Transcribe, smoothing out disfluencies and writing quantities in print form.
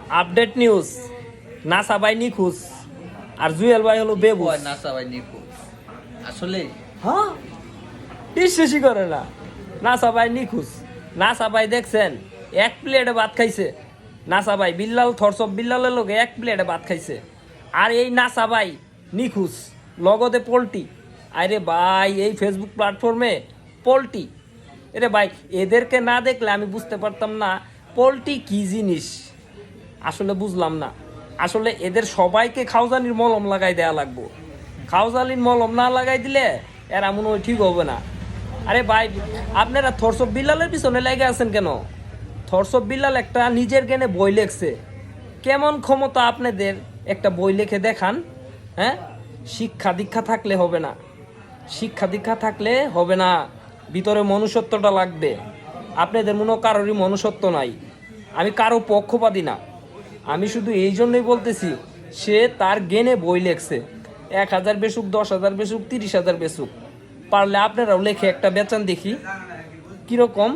Update news, NASA ভাই নিখোঁজ আর জুয়েল ভাই হলো বেবুজ। নাসা ভাই নিখোঁজ আসলে? হ্যাঁ, বিশ্বাসই করে না। নাসা ভাই নিখোঁজ। নাসা ভাই দেখছেন এক প্লেটে ভাত খাইছে। নাসা ভাই বিল্লাল থরসব বিল্লালের লোকে এক প্লেটে ভাত খাইছে। আর এই নাসা ভাই নিখোঁজ, লগতে পোল্টি। আরে ভাই এই ফেসবুক প্ল্যাটফর্মে পোল্টি। এরে ভাই এদেরকে না দেখলে আমি বুঝতে পারতাম না পোল্টি কি জিনিস। আসলে বুঝলাম না। আসলে এদের সবাইকে খাওজানির মলম লাগাই দেয়া লাগবো। খাওজালির মলম না লাগাই দিলে এরা মনে হয় ঠিক হবে না। আরে ভাই আপনারা থরসব বিল্লালের পিছনে লেগে আছেন কেন? থরসব বিল্লাল একটা নিজের জ্ঞানে বই লেখছে। কেমন ক্ষমতা আপনাদের, একটা বই লিখে দেখান। হ্যাঁ, শিক্ষা দীক্ষা থাকলে হবে না। শিক্ষা দীক্ষা থাকলে হবে না, ভিতরে মনুষ্যত্বটা লাগবে। আপনাদের মনে কারোরই মনুষ্যত্ব নাই। আমি কারো পক্ষপাতী না, আমি শুধু এই জন্যই বলতেছি সে তার জ্ঞানে বই লেখছে। 1,000 বেসুক, 10,000 বেসুক, 30,000 বেসুক, পারলে আপনারাও লেখে একটা বেচান দেখি কীরকম।